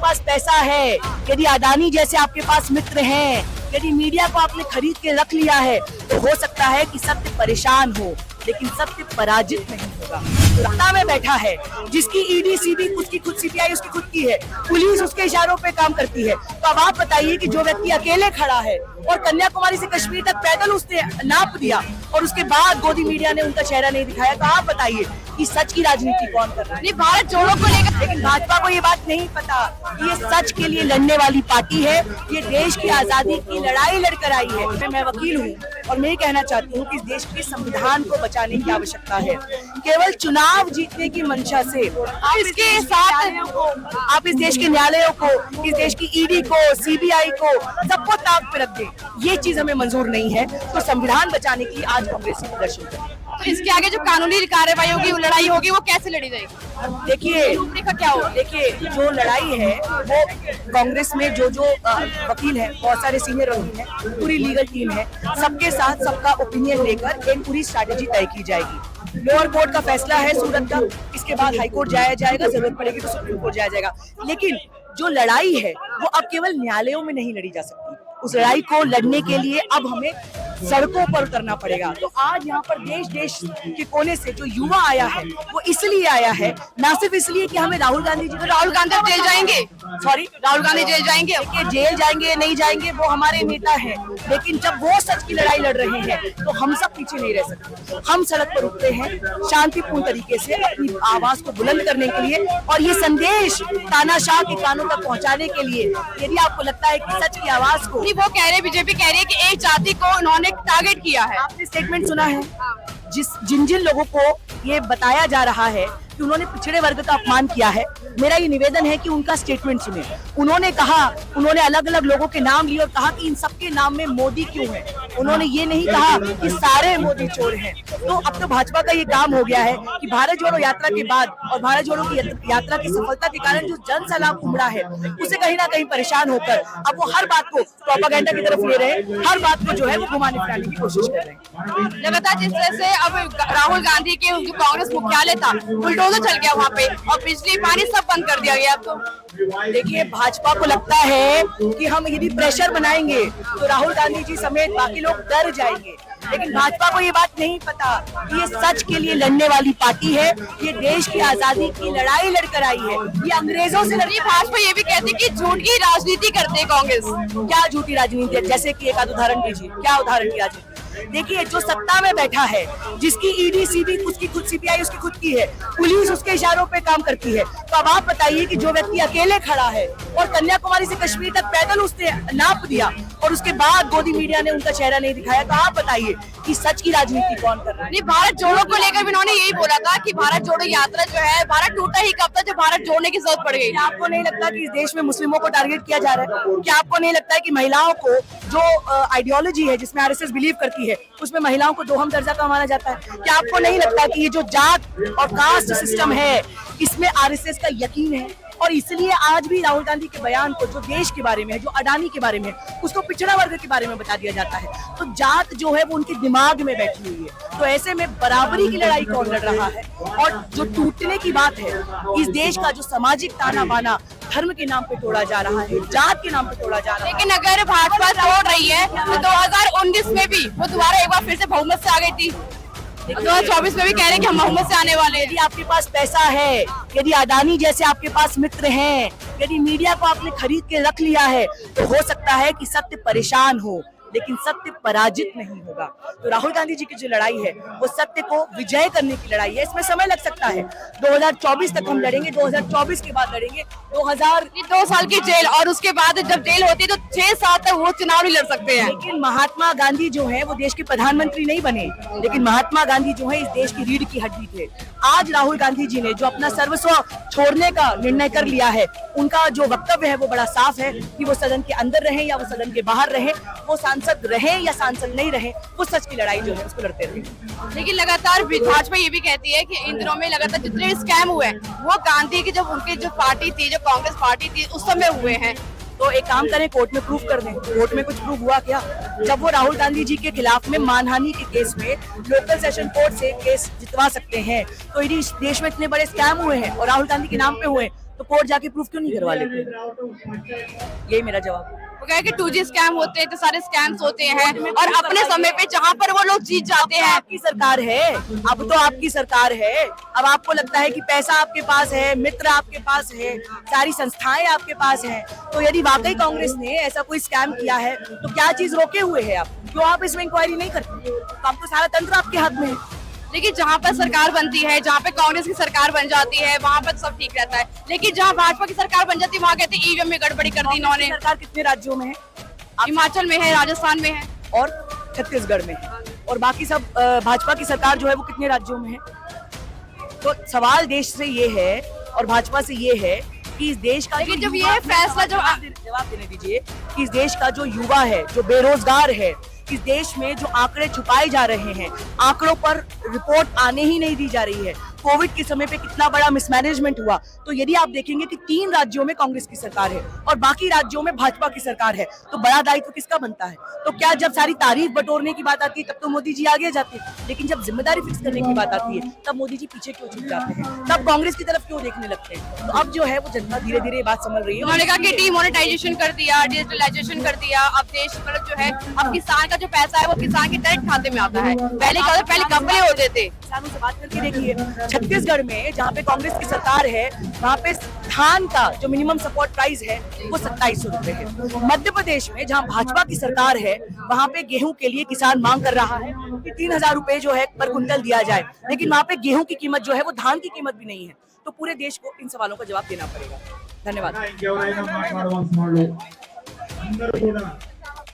पास पैसा है, यदि अडानी जैसे आपके पास मित्र हैं, यदि मीडिया को आपने खरीद के रख लिया है, तो हो सकता है कि सत्य परेशान हो, लेकिन सत्य पराजित नहीं होगा। सत्ता में बैठा है, जिसकी ईडी सीबी उसकी खुद, सीबीआई उसकी खुद की है, पुलिस उसके इशारों पे काम करती है। तो अब आप बताइए कि जो व्यक्ति अकेले खड़ा है और कन्याकुमारी से कश्मीर तक पैदल उसने नाप दिया और उसके बाद गोदी मीडिया ने उनका चेहरा नहीं दिखाया, तो आप बताइए कि सच की राजनीति कौन कर रहा है? भारत जोड़ो को लेकर, लेकिन भाजपा को ये बात नहीं पता कि ये सच के लिए लड़ने वाली पार्टी है, ये देश की आजादी की लड़ाई लड़कर आई है। मैं वकील हूँ और मैं ये कहना चाहती हूँ कि इस देश के संविधान को बचाने की आवश्यकता है। केवल चुनाव जीतने की मंशा से आप इसके साथ आप इस देश के न्यायालयों को, इस देश की ईडी को, सीबीआई को, सबको ताक पे रख दें, ये चीज हमें मंजूर नहीं है। तो संविधान बचाने के लिए आज कांग्रेस की प्रदर्शन करें। तो इसके आगे जो कानूनी कार्रवाई होगी, वो लड़ाई होगी, वो कैसे लड़ी जाएगी? देखिए क्या हो, देखिए जो लड़ाई है वो कांग्रेस में जो वकील है, बहुत सारे सीनियर वकील हैं, पूरी लीगल टीम है, सबके साथ सबका ओपिनियन लेकर एक पूरी स्ट्रैटेजी तय की जाएगी। लोअर कोर्ट का फैसला है सूरत का, इसके बाद हाई कोर्ट जाया जाएगा, जरूरत पड़ेगी तो सुप्रीम कोर्ट जाया जाएगा। लेकिन जो लड़ाई है वो अब केवल न्यायालयों में नहीं लड़ी जा सकती, उस लड़ाई को लड़ने के लिए अब हमें सड़कों पर उतरना पड़ेगा। तो आज यहाँ पर देश देश के कोने से जो युवा आया है वो इसलिए आया है, ना सिर्फ इसलिए कि हमें राहुल गांधी जी, राहुल गांधी जेल जाएंगे, राहुल गांधी जेल जाएंगे, जेल जाएंगे नहीं जाएंगे वो हमारे नेता हैं, लेकिन जब वो सच की लड़ाई लड़ रहे हैं तो हम सब पीछे नहीं रह सकते। हम सड़क पर उतरे हैं शांतिपूर्ण तरीके से अपनी आवाज को बुलंद करने के लिए और ये संदेश तानाशाह के कानों तक पहुंचाने के लिए। यदि आपको लगता है कि सच की आवाज को, वो कह रहे, बीजेपी कह रही है कि एक जाति को उन्होंने टारगेट किया है। आपने स्टेटमेंट सुना है? जिन लोगों को ये बताया जा रहा है कि उन्होंने पिछड़े वर्ग का अपमान किया है, मेरा ये निवेदन है कि उनका स्टेटमेंट सुने। उन्होंने कहा, उन्होंने अलग अलग लोगों के नाम लिए और कहा कि इन सबके नाम में मोदी क्यों है। उन्होंने ये नहीं कहा कि सारे मोदी चोर हैं। तो अब तो भाजपा का ये काम हो गया है कि भारत जोड़ो यात्रा के बाद और भारत जोड़ो की यात्रा की सफलता के कारण जो जन सैलाब उमड़ा है उसे कहीं ना कहीं परेशान होकर अब वो हर बात को प्रोपेगेंडा की तरफ ले रहे हैं, हर बात को जो है वो घुमाने फिराने की कोशिश कर रहे हैं। लगातार जिस तरह से अब राहुल गांधी के जो कांग्रेस मुख्यालय था बुलडोजर चल गया वहाँ पे और बिजली पानी सब बंद कर दिया गया। अब तो देखिए भाजपा को लगता है कि हम यदि प्रेशर बनाएंगे तो राहुल गांधी जी समेत बाकी लोग डर जाएंगे, लेकिन भाजपा को ये बात नहीं पता कि ये सच के लिए लड़ने वाली पार्टी है, ये देश की आजादी की लड़ाई लड़कर आई है, ये अंग्रेजों से लड़ी। भाजपा ये भी कहती है कि झूठ की राजनीति करते है कांग्रेस। क्या झूठी राजनीति है? जैसे कि एक उदाहरण दीजिए, क्या उदाहरण की राजनीति? देखिए जो सत्ता में बैठा है, जिसकी ईडी सीबी उसकी खुद, सीबीआई उसकी खुद की है, पुलिस उसके इशारों पे काम करती है। तो अब आप बताइए कि जो व्यक्ति अकेले खड़ा है और कन्याकुमारी से कश्मीर तक पैदल उसने नाप दिया और उसके बाद गोदी मीडिया ने उनका चेहरा नहीं दिखाया, तो आप बताइए कि सच की राजनीति कौन कर रहा है? भारत जोड़ो को लेकर भी उन्होंने यही बोला था कि भारत जोड़ो यात्रा जो है, भारत टूटा ही कब था जब भारत जोड़ने की जरूरत पड़ गई। क्या आपको नहीं लगता कि इस देश में मुस्लिमों को टारगेट किया जा रहा है? क्या आपको नहीं लगता है कि महिलाओं को जो आइडियोलॉजी है जिसमें आरएसएस बिलीव करती है उसमें महिलाओं को दोहम दर्जा का माना जाता है? क्या आपको नहीं लगता कि ये जो जात और कास्ट सिस्टम है इसमें आरएसएस का यकीन है? और इसलिए आज भी राहुल गांधी के बयान को जो देश के बारे में है, जो अडानी के बारे में है, उसको पिछड़ा वर्ग के बारे में बता दिया जाता है। तो जात जो है वो उनके दिमाग में बैठी हुई है। तो ऐसे में बराबरी की लड़ाई कौन लड़ रहा है? और जो टूटने की बात है, इस देश का जो सामाजिक ताना बाना धर्म के नाम पे तोड़ा जा रहा है, जात के नाम पे तोड़ा जा रहा है। लेकिन अगर भाजपा तोड़ रही है तो 2019 में भी वो दोबारा एक बार फिर से बहुमत से आ गई थी, 2024 में भी कह रहे हैं कि हम बहुमत से आने वाले। यदि आपके पास पैसा है, यदि अडानी जैसे आपके पास मित्र हैं, यदि मीडिया को आपने खरीद के रख लिया है, तो हो सकता है कि सत्य परेशान हो, लेकिन सत्य पराजित नहीं होगा। तो राहुल गांधी जी की जो लड़ाई है वो सत्य को विजय करने की लड़ाई है। इसमें समय लग सकता है, 2024 तक हम लड़ेंगे, 2024 के बाद लड़ेंगे, 2 साल की जेल और उसके बाद जब जेल होती है तो 6 साल तक वो चुनाव नहीं लड़ सकते हैं। लेकिन महात्मा गांधी जो है वो देश के प्रधानमंत्री नहीं बने, लेकिन महात्मा गांधी जो है इस देश की रीढ़ की हड्डी थे। आज राहुल गांधी जी ने जो अपना सर्वस्व छोड़ने का निर्णय कर लिया है, उनका जो वक्तव्य है वो बड़ा साफ है कि वो सदन के अंदर रहे या वो सदन के बाहर रहे, वो सांसद रहे या सांसद नहीं रहे, वो सच की लड़ाई जो है उसको लड़ते रहे। लेकिन लगातार भाजपा ये भी कहती है कि इन दिनों में लगातार जितने भी स्कैम हुए हैं वो गांधी की जब उनकी जो पार्टी थी, जो कांग्रेस पार्टी थी, उस समय हुए हैं। तो एक काम करें, कोर्ट में प्रूफ कर दें। कोर्ट में कुछ प्रूफ हुआ क्या? जब वो राहुल गांधी जी के खिलाफ में मानहानि के केस में लोकल सेशन कोर्ट से केस जितवा सकते हैं, तो इस देश में इतने बड़े स्कैम हुए हैं और राहुल गांधी के नाम पे हुए, तो कोर्ट जाके प्रूफ क्यों नहीं करवा लेते? यही मेरा जवाब है। वो कहे कि 2G स्कैम होते हैं, तो सारे स्कैम्स होते हैं और अपने समय पे जहाँ पर वो लोग जीत जाते हैं। आपकी सरकार है, अब तो आपकी सरकार है। अब आपको लगता है कि पैसा आपके पास है, मित्र आपके पास है, सारी संस्थाएं आपके पास हैं, तो यदि वाकई कांग्रेस ने ऐसा कोई स्कैम किया है तो क्या चीज रोके हुए है आप? क्यों आप इसमें इंक्वायरी नहीं करते? तो अब तो सारा तंत्र आपके हाथ में है। लेकिन जहाँ पर सरकार बनती है, जहाँ पे कांग्रेस की सरकार बन जाती है, वहाँ पर सब ठीक रहता है। लेकिन जहाँ भाजपा की सरकार बन जाती है, वहाँ कहते हैं ईवीएम में गड़बड़ी कर दी इन्होंने। सरकार कितने राज्यों में है? हिमाचल में है, राजस्थान में है और छत्तीसगढ़ में है, और बाकी सब भाजपा की सरकार जो है वो कितने राज्यों में है? तो सवाल देश से ये है और भाजपा से ये है कि इस देश का लेकिन जब ये फैसला जवाब देने दीजिए कि इस देश का जो युवा है, जो बेरोजगार है, इस देश में जो आंकड़े छुपाए जा रहे हैं, आंकड़ों पर रिपोर्ट आने ही नहीं दी जा रही है। कोविड के समय पे कितना बड़ा मिसमैनेजमेंट हुआ, तो यदि आप देखेंगे कि 3 राज्यों में कांग्रेस की सरकार है और बाकी राज्यों में भाजपा की सरकार है, तो बड़ा दायित्व किसका बनता है? तो क्या जब सारी तारीफ बटोरने की बात आती है तब तो मोदी जी आगे जाते हैं, लेकिन जब जिम्मेदारी फिक्स करने की बात आती है तब मोदी जी पीछे क्यों छूट जाते हैं? तब कांग्रेस की तरफ क्यों देखने लगते हैं? तो अब जो है वो जनता धीरे धीरे बात समझ रही है। उन्होंने कहा कि डिमोनेटाइजेशन कर दिया, डिजिटलाइजेशन कर दिया, अब देश मतलब जो है अब किसान का जो पैसा है वो किसान के डायरेक्ट खाते में आता है। पहले कपड़े होते थे। किसानों से बात करके देखिए, छत्तीसगढ़ में जहाँ पे कांग्रेस की सरकार है वहाँ पे धान का जो मिनिमम सपोर्ट प्राइस है वो 2700 रुपए है। मध्य प्रदेश में जहाँ भाजपा की सरकार है वहाँ पे गेहूं के लिए किसान मांग कर रहा है कि 3000 रुपए जो है पर कुंटल दिया जाए, लेकिन वहाँ पे गेहूं की कीमत जो है वो धान की कीमत भी नहीं है। तो पूरे देश को इन सवालों का जवाब देना पड़ेगा। धन्यवाद।